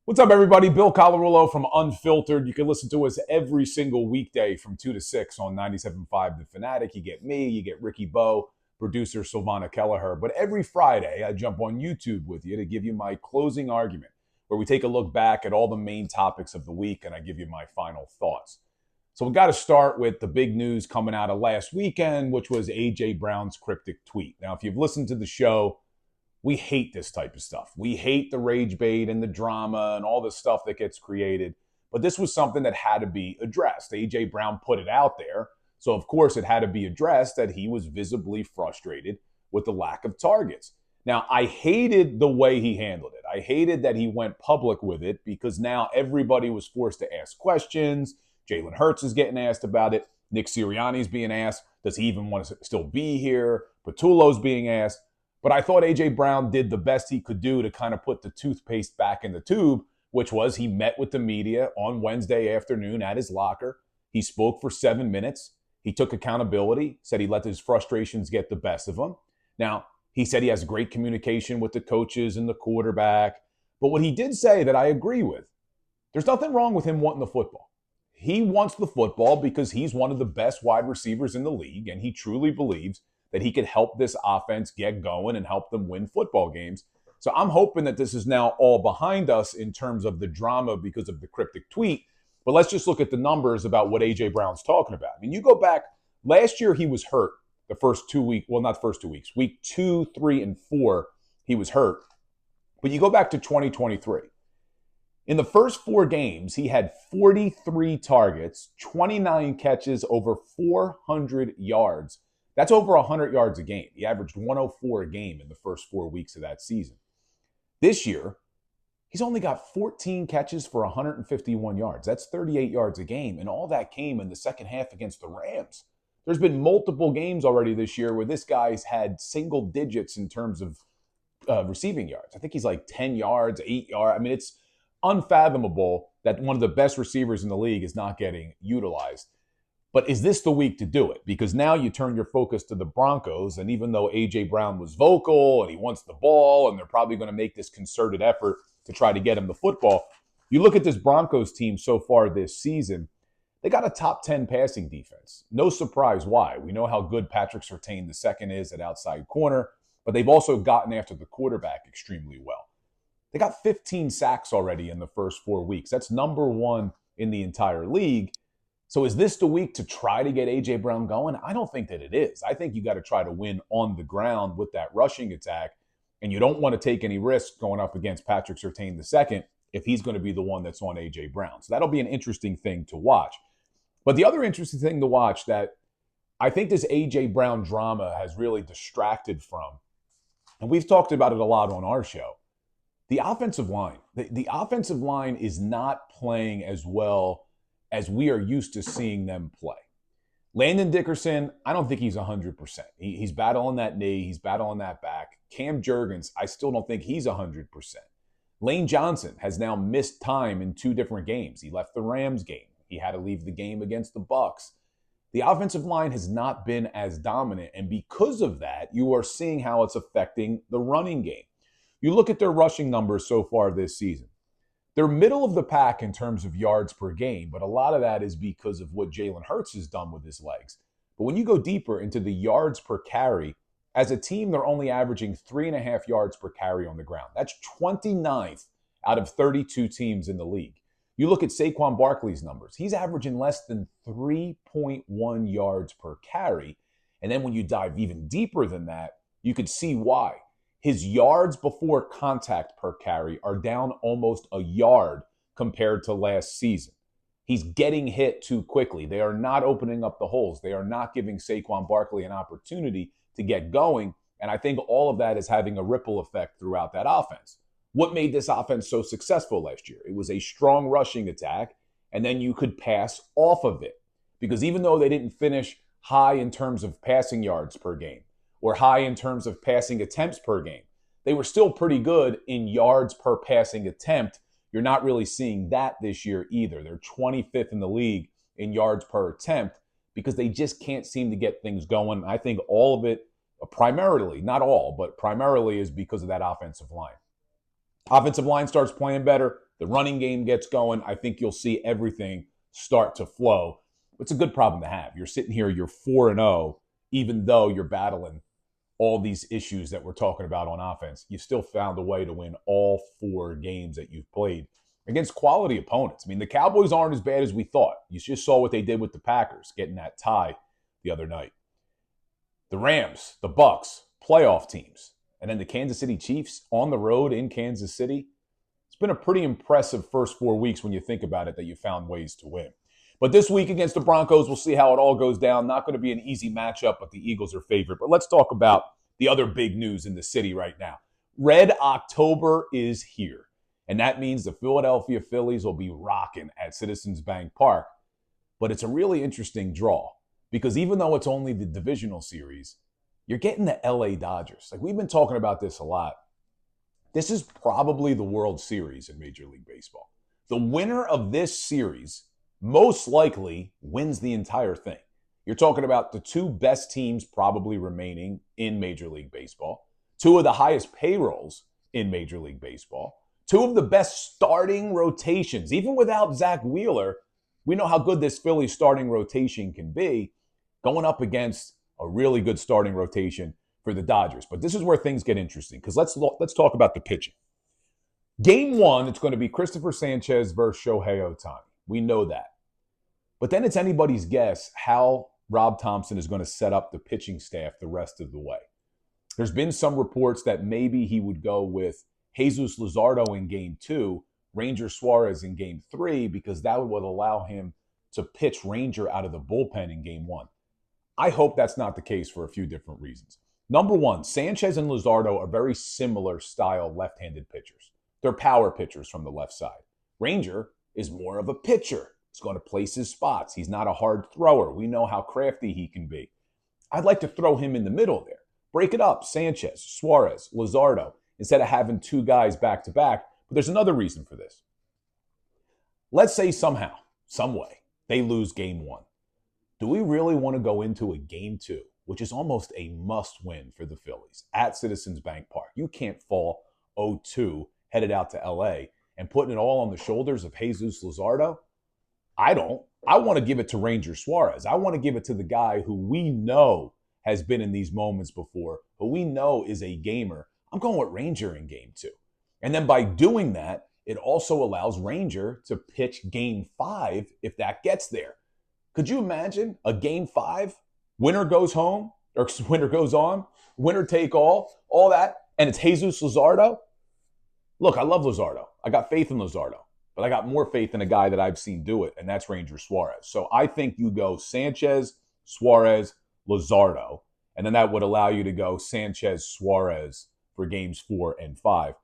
What's up, everybody? Bill Colarulo from Unfiltered. You can listen to us every single weekday from 2 to 6 on 97.5 The Fanatic. You get me, you get Ricky Bowe, producer Silvana Kelleher. But every Friday, I jump on YouTube with you to give you my closing argument, where we take a look back at all the main topics of the week and I give you my final thoughts. So we got to start with the big news coming out of last weekend, which was A.J. Brown's cryptic tweet. Now, if you've listened to the show, we hate this type of stuff. We hate the rage bait and the drama and all the stuff that gets created. But this was something that had to be addressed. A.J. Brown put it out there. So, of course, it had to be addressed that he was visibly frustrated with the lack of targets. Now, I hated the way he handled it. I hated that he went public with it because now everybody was forced to ask questions. Jalen Hurts is getting asked about it. Nick Sirianni's being asked, does he even want to still be here? Patullo's being asked. But I thought A.J. Brown did the best he could do to kind of put the toothpaste back in the tube, which was he met with the media on Wednesday afternoon at his locker. He spoke for 7 minutes. He took accountability, said he let his frustrations get the best of him. Now, he said he has great communication with the coaches and the quarterback. But what he did say that I agree with, there's nothing wrong with him wanting the football. He wants the football because he's one of the best wide receivers in the league, and he truly believes that he could help this offense get going and help them win football games. So I'm hoping that this is now all behind us in terms of the drama because of the cryptic tweet. But let's just look at the numbers about what A.J. Brown's talking about. I mean, you go back, last year he was hurt the first 2 weeks. Well, not the first 2 weeks. Week 2, 3, and 4, he was hurt. But you go back to 2023. In the first 4 games, he had 43 targets, 29 catches, over 400 yards. That's over 100 yards a game. He averaged 104 a game in the first 4 weeks of that season. This year, he's only got 14 catches for 151 yards. That's 38 yards a game, and all that came in the second half against the Rams. There's been multiple games already this year where this guy's had single digits in terms of receiving yards. I think he's like 10 yards, 8 yards. I mean, it's unfathomable that one of the best receivers in the league is not getting utilized. But is this the week to do it? Because now you turn your focus to the Broncos, and even though A.J. Brown was vocal and he wants the ball, and they're probably going to make this concerted effort to try to get him the football, you look at this Broncos team so far this season, they got a top 10 passing defense. No surprise why. We know how good Patrick Surtain II is at outside corner, but they've also gotten after the quarterback extremely well. They got 15 sacks already in the first 4 weeks. That's number 1 in the entire league. So is this the week to try to get A.J. Brown going? I don't think that it is. I think you got to try to win on the ground with that rushing attack, and you don't want to take any risks going up against Patrick Surtain II if he's going to be the one that's on A.J. Brown. So that'll be an interesting thing to watch. But the other interesting thing to watch that I think this A.J. Brown drama has really distracted from, and we've talked about it a lot on our show, the offensive line. The offensive line is not playing as well as we are used to seeing them play. Landon Dickerson, I don't think he's 100%. He's battling that knee. He's battling that back. Cam Jurgens, I still don't think he's 100%. Lane Johnson has now missed time in 2 different games. He left the Rams game. He had to leave the game against the Bucs. The offensive line has not been as dominant, and because of that, you are seeing how it's affecting the running game. You look at their rushing numbers so far this season. They're middle of the pack in terms of yards per game, but a lot of that is because of what Jalen Hurts has done with his legs. But when you go deeper into the yards per carry, as a team, they're only averaging 3.5 yards per carry on the ground. That's 29th out of 32 teams in the league. You look at Saquon Barkley's numbers. He's averaging less than 3.1 yards per carry. And then when you dive even deeper than that, you could see why. His yards before contact per carry are down almost a yard compared to last season. He's getting hit too quickly. They are not opening up the holes. They are not giving Saquon Barkley an opportunity to get going. And I think all of that is having a ripple effect throughout that offense. What made this offense so successful last year? It was a strong rushing attack, and then you could pass off of it. Because even though they didn't finish high in terms of passing yards per game, or high in terms of passing attempts per game, they were still pretty good in yards per passing attempt. You're not really seeing that this year either. They're 25th in the league in yards per attempt because they just can't seem to get things going. I think all of it, primarily, not all, but primarily is because of that offensive line. Offensive line starts playing better. The running game gets going. I think you'll see everything start to flow. It's a good problem to have. You're sitting here, you're 4-0, even though you're battling all these issues that we're talking about on offense. You still found a way to win all 4 games that you've played against quality opponents. I mean, the Cowboys aren't as bad as we thought. You just saw what they did with the Packers, getting that tie the other night. The Rams, the Bucks, playoff teams, and then the Kansas City Chiefs on the road in Kansas City. It's been a pretty impressive first 4 weeks when you think about it, that you found ways to win. But this week against the Broncos, we'll see how it all goes down. Not going to be an easy matchup, but the Eagles are favored. But let's talk about the other big news in the city right now. Red October is here. And that means the Philadelphia Phillies will be rocking at Citizens Bank Park. But it's a really interesting draw because even though it's only the divisional series, you're getting the LA Dodgers. Like, we've been talking about this a lot. This is probably the World Series in Major League Baseball. The winner of this series most likely wins the entire thing. You're talking about the 2 best teams probably remaining in Major League Baseball, 2 of the highest payrolls in Major League Baseball, 2 of the best starting rotations. Even without Zach Wheeler, we know how good this Phillies starting rotation can be, going up against a really good starting rotation for the Dodgers. But this is where things get interesting, because let's talk about the pitching. Game 1, it's going to be Christopher Sanchez versus Shohei Ohtani. We know that. But then it's anybody's guess how Rob Thompson is going to set up the pitching staff the rest of the way. There's been some reports that maybe he would go with Jesus Luzardo in Game 2, Ranger Suarez in Game 3, because that would allow him to pitch Ranger out of the bullpen in Game 1. I hope that's not the case for a few different reasons. Number one, Sanchez and Luzardo are very similar style left-handed pitchers. They're power pitchers from the left side. Ranger is more of a pitcher. He's going to place his spots. He's not a hard thrower. We know how crafty he can be. I'd like to throw him in the middle there. Break it up. Sanchez, Suarez, Luzardo, instead of having 2 guys back to back. But there's another reason for this. Let's say somehow, some way, they lose Game 1. Do we really want to go into a Game 2, which is almost a must-win for the Phillies at Citizens Bank Park? You can't fall 0-2 headed out to LA and putting it all on the shoulders of Jesus Luzardo. I don't. I want to give it to Ranger Suarez. I want to give it to the guy who we know has been in these moments before, who we know is a gamer. I'm going with Ranger in Game 2. And then by doing that, it also allows Ranger to pitch Game 5 if that gets there. Could you imagine a Game 5, winner goes home, or winner goes on, winner take all that, and it's Jesus Luzardo? Look, I love Luzardo. I got faith in Luzardo. But I got more faith in a guy that I've seen do it, and that's Ranger Suarez. So I think you go Sanchez, Suarez, Luzardo, and then that would allow you to go Sanchez, Suarez for Games 4 and 5.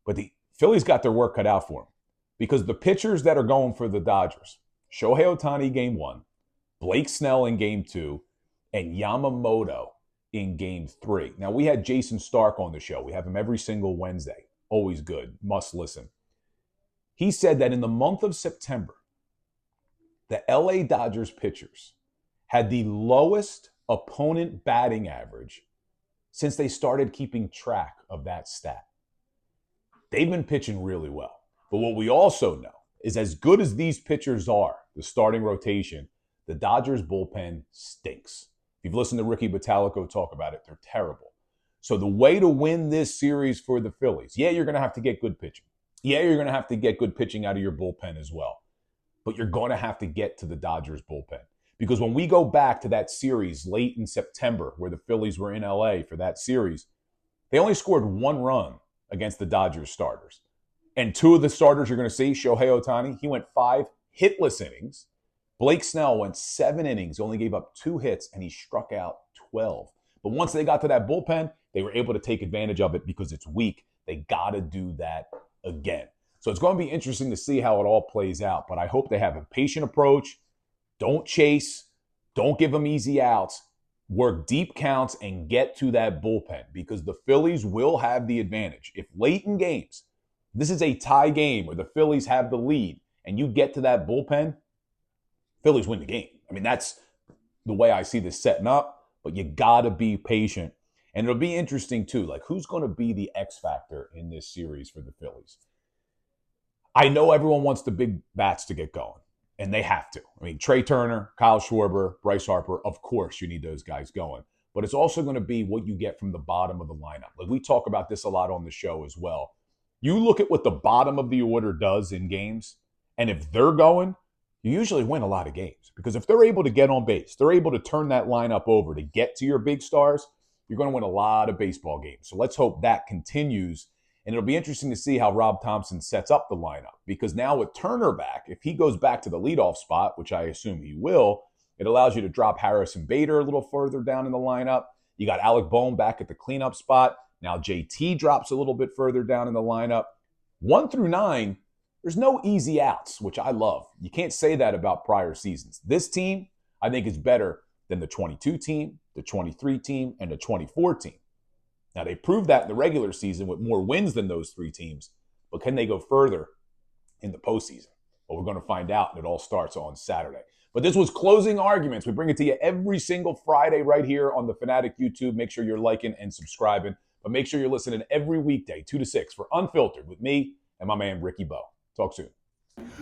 But the Phillies got their work cut out for them because the pitchers that are going for the Dodgers, Shohei Ohtani Game 1, Blake Snell in Game 2, and Yamamoto in Game 3. Now, we had Jason Stark on the show. We have him every single Wednesday. Always good. Must listen. He said that in the month of September, the LA Dodgers pitchers had the lowest opponent batting average since they started keeping track of that stat. They've been pitching really well. But what we also know is as good as these pitchers are, the starting rotation, the Dodgers bullpen stinks. If you've listened to Ricky Bottalico talk about it, they're terrible. So the way to win this series for the Phillies, yeah, you're going to have to get good pitching. Yeah, you're going to have to get good pitching out of your bullpen as well. But you're going to have to get to the Dodgers bullpen. Because when we go back to that series late in September where the Phillies were in LA for that series, they only scored 1 run against the Dodgers starters. And 2 of the starters you're going to see, Shohei Ohtani, he went 5 hitless innings. Blake Snell went 7 innings, only gave up 2 hits, and he struck out 12. But once they got to that bullpen, they were able to take advantage of it because it's weak. They got to do that again. So it's going to be interesting to see how it all plays out. But I hope they have a patient approach. Don't chase. Don't give them easy outs. Work deep counts and get to that bullpen because the Phillies will have the advantage. If late in games, this is a tie game where the Phillies have the lead and you get to that bullpen, Phillies win the game. I mean, that's the way I see this setting up. But you got to be patient And it'll be interesting, too, like who's going to be the X factor in this series for the Phillies? I know everyone wants the big bats to get going, and they have to. I mean, Trey Turner, Kyle Schwarber, Bryce Harper, of course you need those guys going. But it's also going to be what you get from the bottom of the lineup. Like we talk about this a lot on the show as well. You look at what the bottom of the order does in games, and if they're going, you usually win a lot of games. Because if they're able to get on base, they're able to turn that lineup over to get to your big stars, you're going to win a lot of baseball games. So let's hope that continues. And it'll be interesting to see how Rob Thompson sets up the lineup. Because now with Turner back, if he goes back to the leadoff spot, which I assume he will, it allows you to drop Harrison Bader a little further down in the lineup. You got Alec Bohm back at the cleanup spot. Now JT drops a little bit further down in the lineup. 1 through 9, there's no easy outs, which I love. You can't say that about prior seasons. This team, I think, is better than the 22 team, the 23 team, and the 24 team. Now, they proved that in the regular season with more wins than those three teams, but can they go further in the postseason? Well, we're going to find out, and it all starts on Saturday. But this was Closing Arguments. We bring it to you every single Friday right here on the Fanatic YouTube. Make sure you're liking and subscribing, but make sure you're listening every weekday, 2 to 6, for Unfiltered with me and my man, Ricky Bo. Talk soon.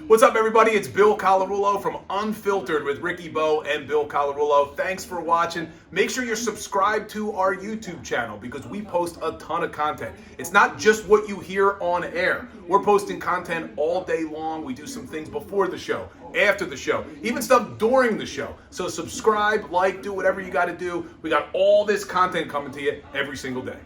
What's up, everybody? It's Bill Colarulo from Unfiltered with Ricky Bo and Bill Colarulo. Thanks for watching. Make sure you're subscribed to our YouTube channel because we post a ton of content. It's not just what you hear on air. We're posting content all day long. We do some things before the show, after the show, even stuff during the show. So subscribe, like, do whatever you got to do. We got all this content coming to you every single day.